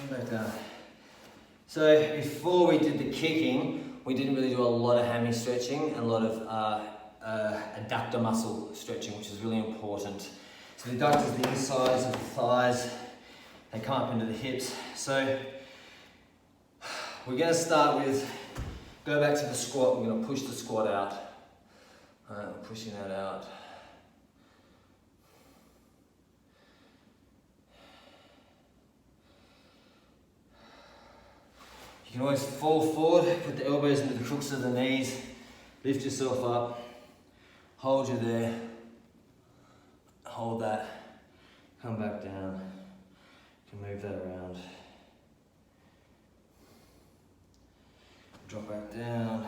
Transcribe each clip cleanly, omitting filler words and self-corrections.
Come back down. So before we did the kicking, we didn't really do a lot of hammy stretching and a lot of adductor muscle stretching, which is really important. So the adductors, the insides of the thighs, they come up into the hips. So we're going to start with, go back to the squat, we're going to push the squat out. Alright, we're pushing that out. You can always fall forward, put the elbows into the crooks of the knees, lift yourself up, hold you there, hold that, come back down, you can move that around, drop back down,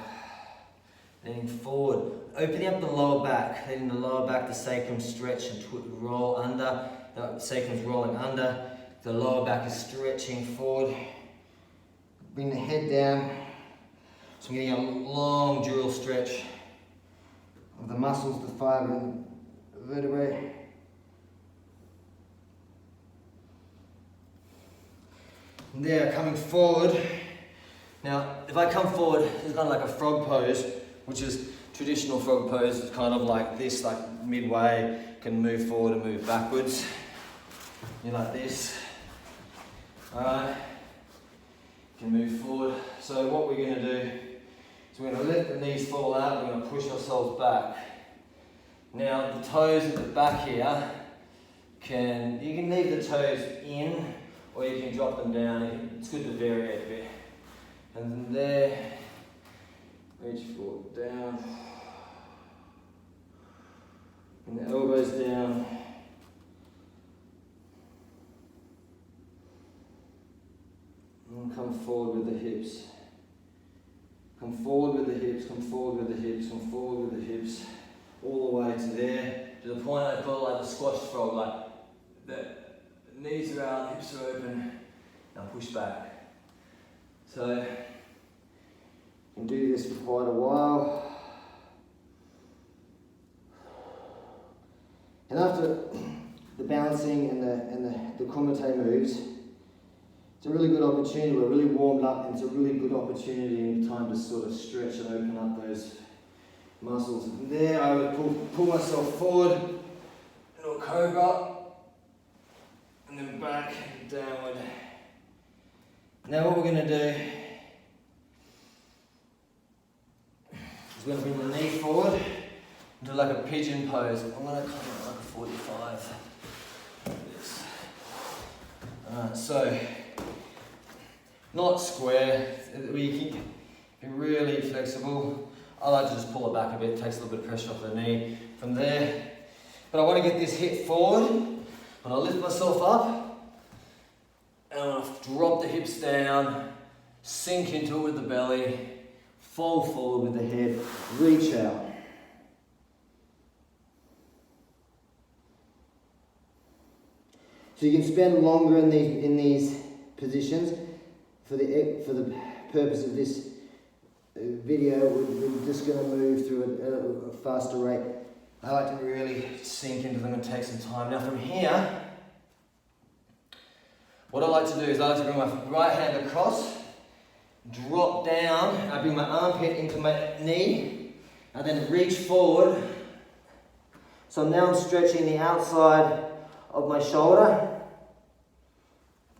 leaning forward, opening up the lower back, letting the lower back, the sacrum stretch and roll under, the sacrum's rolling under, the lower back is stretching forward. Bring the head down, so I'm getting a long dural stretch of the muscles, the fibre and the vertebrae. And there, coming forward. Now, if I come forward, it's kind of like a frog pose, which is traditional frog pose. It's kind of like this, like midway, can move forward and move backwards. You're like this. All right. Can move forward. So what we're going to do is we're going to let the knees fall out, we're going to push ourselves back. Now the toes at the back here, you can leave the toes in or you can drop them down. It's good to vary it a bit. And then there, reach forward, down. And the elbows down. And come forward with the hips. Come forward with the hips, come forward with the hips, come forward with the hips. All the way to there, to the point I call it like the squashed frog, like the knees are out, hips are open, now push back. So, you can do this for quite a while. And after the balancing and the Kumite moves, it's a really good opportunity. We're really warmed up, and it's a really good opportunity and time to sort of stretch and open up those muscles. And there, I would pull myself forward into a cobra, and then back and downward. Now, what we're going to do is we're going to bring the knee forward and do like a pigeon pose. I'm going to come in like a 45. Like this. Alright, so. Not square, we can be really flexible. I like to just pull it back a bit, it takes a little bit of pressure off the knee from there. But I want to get this hip forward, and I'll lift myself up, and I'm going to drop the hips down, sink into it with the belly, fall forward with the head, reach out. So you can spend longer in these positions. For the purpose of this video, we're just going to move through a faster rate. I like to really sink into them and take some time. Now from here, what I like to do is I like to bring my right hand across, drop down, I bring my armpit into my knee, and then reach forward. So now I'm stretching the outside of my shoulder,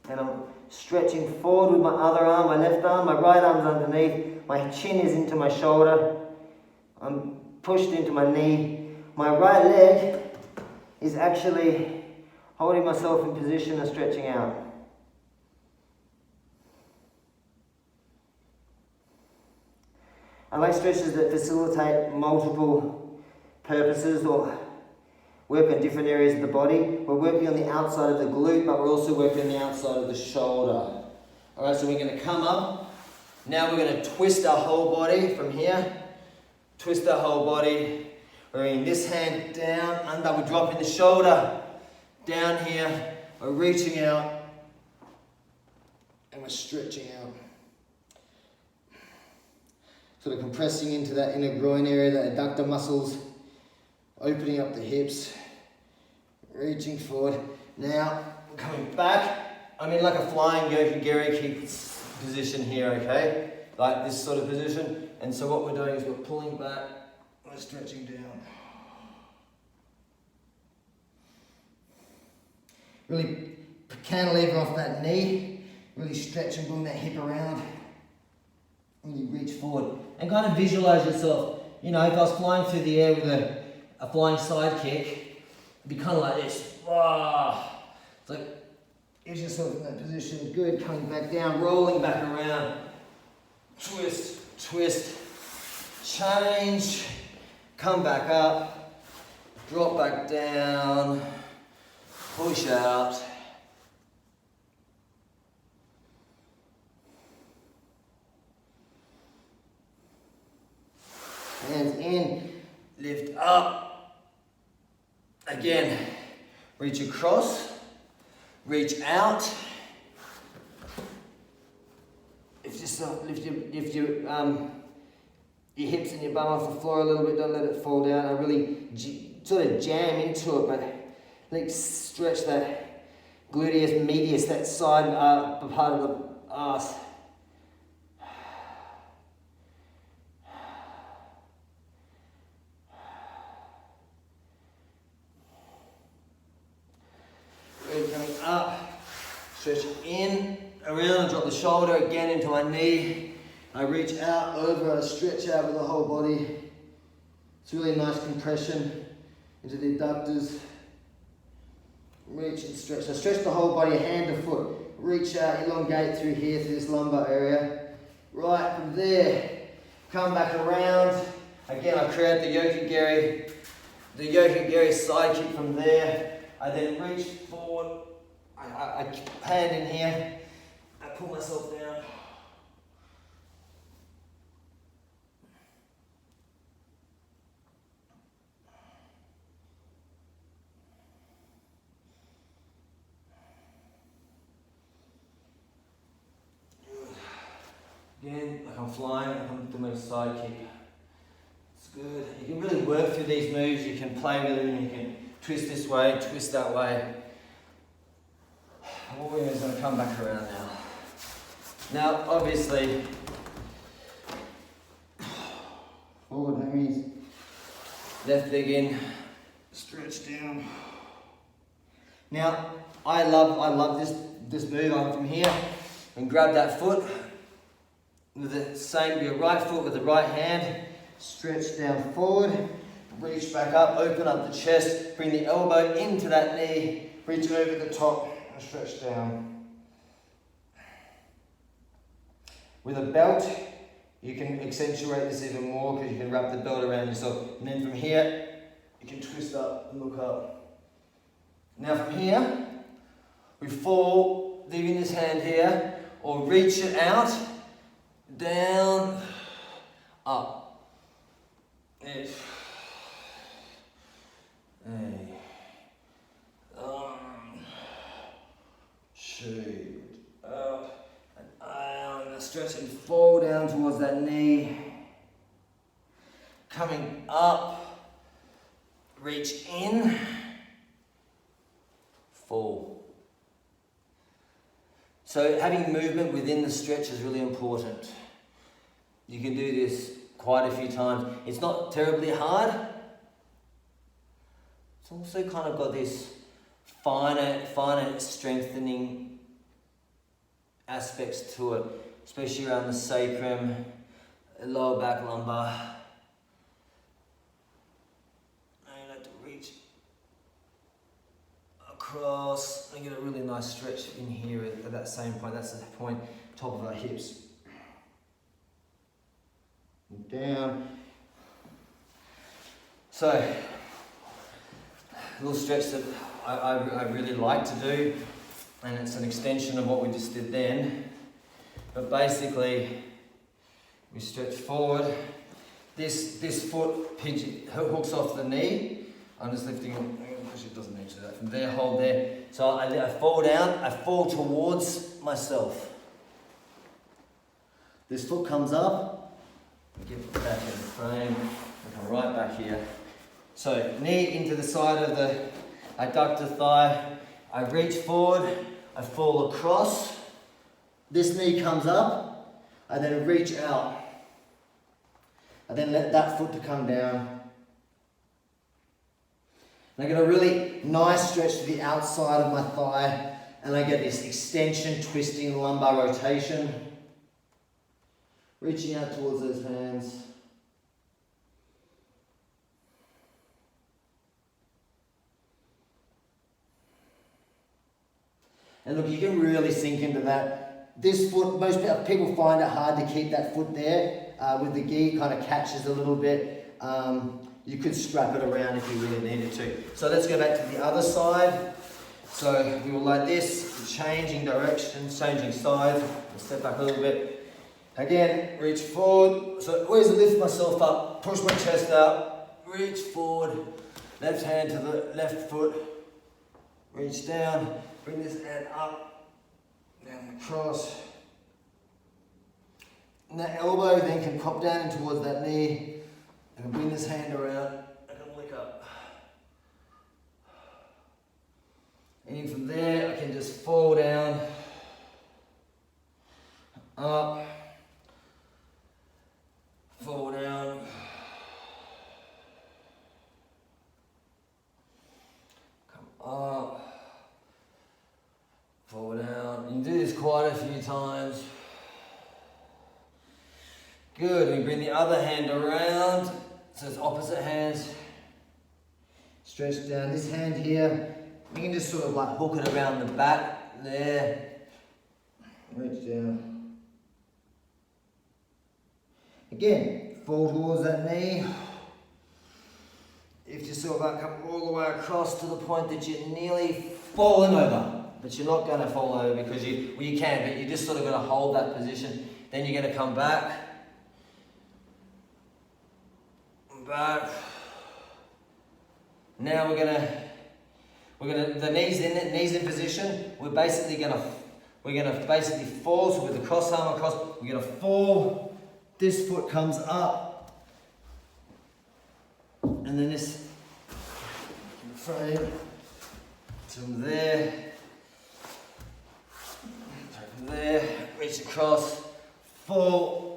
and I'm stretching forward with my other arm, my left arm, my right arm's underneath, my chin is into my shoulder, I'm pushed into my knee, my right leg is actually holding myself in position and stretching out. I like stretches that facilitate multiple purposes or work on different areas of the body. We're working on the outside of the glute, but we're also working on the outside of the shoulder. All right, so we're going to come up. Now we're going to twist our whole body from here. Twist our whole body. We're bringing this hand down, under. We're dropping the shoulder down here. We're reaching out. And we're stretching out. Sort of compressing into that inner groin area, the adductor muscles. Opening up the hips, reaching forward. Now, coming back, I'm in like a flying yoki-geri kick position here, okay? Like this sort of position. And so what we're doing is we're pulling back, we're stretching down. Really cantilever off that knee, really stretch and bring that hip around. Really reach forward and kind of visualize yourself. You know, if I was flying through the air with a flying side kick, it'd be kind of like this. Ah. It's like, get yourself in that position. Good. Coming back down, rolling back around. Twist, twist, change, come back up, drop back down, push out. Hands in, lift up. Again, reach across, reach out. Lift your hips and your bum off the floor a little bit, don't let it fall down. I really sort of jam into it, but like stretch that gluteus medius, that side part of the arse. Good, coming up, stretch in, around, drop the shoulder again into my knee. I reach out, over, I stretch out with the whole body. It's really nice compression into the adductors. Reach and stretch. So stretch the whole body, hand to foot. Reach out, elongate through here, through this lumbar area. Right, from there, come back around. Again, I create the yoki-geri side kick from there. I then reach forward. I hand in here. I pull myself down. Again, like I'm flying, I'm doing a side kick. It's good. You can really work through these moves, you can play with them, you can twist this way, twist that way. What we're going to come back around now. Now, obviously, forward hammies, left leg in, stretch down. Now, I love this move. I'm from here and grab that foot with the same, your right foot with the right hand, stretch down forward, reach back up, open up the chest, bring the elbow into that knee, reach over the top and stretch down. With a belt, you can accentuate this even more because you can wrap the belt around yourself. And then from here, you can twist up and look up. Now from here, we fall, leaving this hand here, or reach it out, down, up. Shoot, up, and down, stretch and fall down towards that knee. Coming up, reach in, fall. So having movement within the stretch is really important. You can do this quite a few times. It's not terribly hard. It's also kind of got this finer strengthening aspects to it, especially around the sacrum, lower back lumbar. And I have to reach across and get a really nice stretch in here at that same point. That's the point, top of our hips. And down. So, a little stretch that I really like to do, and it's an extension of what we just did then. But basically, we stretch forward. This foot hooks off the knee. I'm just lifting it, because it doesn't need to do that. From there, hold there. So I fall down, I fall towards myself. This foot comes up, get it back in the frame, and come right back here. So knee into the side of the adductor thigh. I reach forward, I fall across, this knee comes up, I then reach out. I then let that foot to come down. And I get a really nice stretch to the outside of my thigh, and I get this extension, twisting, lumbar rotation. Reaching out towards those hands. And look, you can really sink into that. This foot, most people find it hard to keep that foot there. With the gi, kind of catches a little bit. You could strap it around if you really needed to. So let's go back to the other side. So we will like this, changing direction, changing sides. I'll step back a little bit. Again, reach forward. So always lift myself up, push my chest out, reach forward, left hand to the left foot, reach down, bring this hand up, down across. And that elbow then can pop down in towards that knee. I can bring this hand around, I can lick up. And from there, I can just fall down, up, fall down, come up, fall down. You can do this quite a few times. Good, we bring the other hand around, so it's opposite hands. Stretch down this hand here. You can just sort of like hook it around the back there. Reach down. Again, fall towards that knee. If you sort of like come all the way across to the point that you're nearly falling over, but you're not going to fall over because you can, but you're just sort of going to hold that position. Then you're going to come back. Back. Now we're gonna the knees in position. We're gonna basically fall. So with the cross arm across, we're gonna fall. This foot comes up, and then this frame from there, from there, reach across, fall.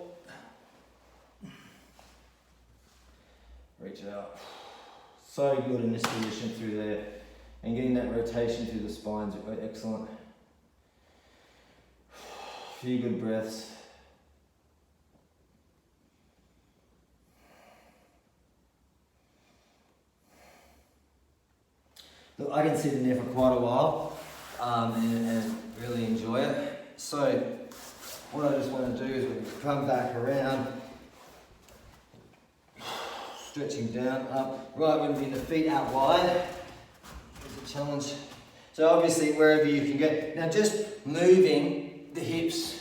Reach out. So good in this position through there. And getting that rotation through the spines, excellent. A few good breaths. Look, I can sit in there for quite a while and really enjoy it. So what I just want to do is we come back around. Stretching down, up. Right, we're going to bring the feet out wide. It's a challenge. So obviously wherever you can get. Now just moving the hips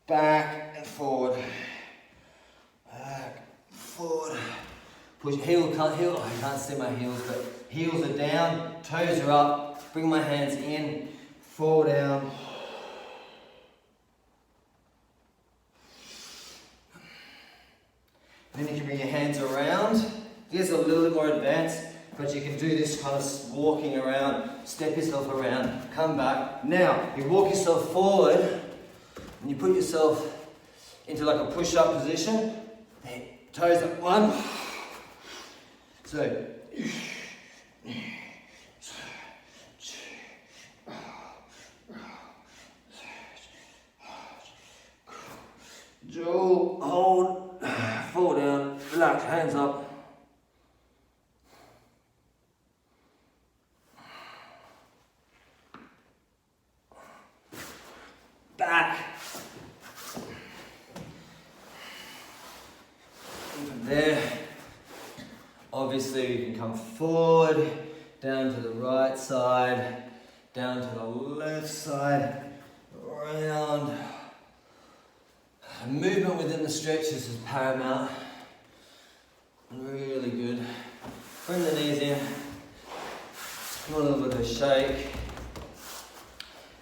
back and forward. Back, forward. Push, I can't see my heels, but heels are down, toes are up. Bring my hands in, fall down. Then you can bring your hands around. This is a little bit more advanced, but you can do this kind of walking around, step yourself around, come back. Now, you walk yourself forward, and you put yourself into like a push-up position. Toes up, one. So, Joe, hold, fall down, relax, hands up. Back. From there, obviously you can come forward, down to the right side, down to the left side, around. Movement within the stretches is paramount. Really good. Bring the knees in. A little bit of a shake.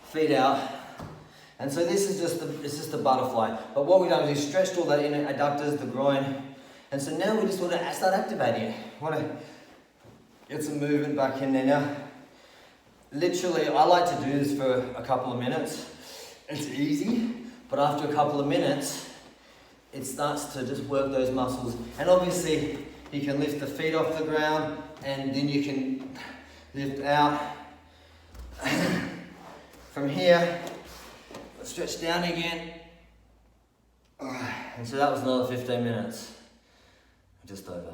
Feet out. And so this is just the butterfly. But what we've done is we've stretched all that inner adductors, the groin. And so now we just want to start activating it. Want to get some movement back in there now. literally, I like to do this for a couple of minutes. It's easy, but after a couple of minutes, it starts to just work those muscles. And obviously, you can lift the feet off the ground, and then you can lift out. From here, stretch down again. And so that was another 15 minutes. Just over.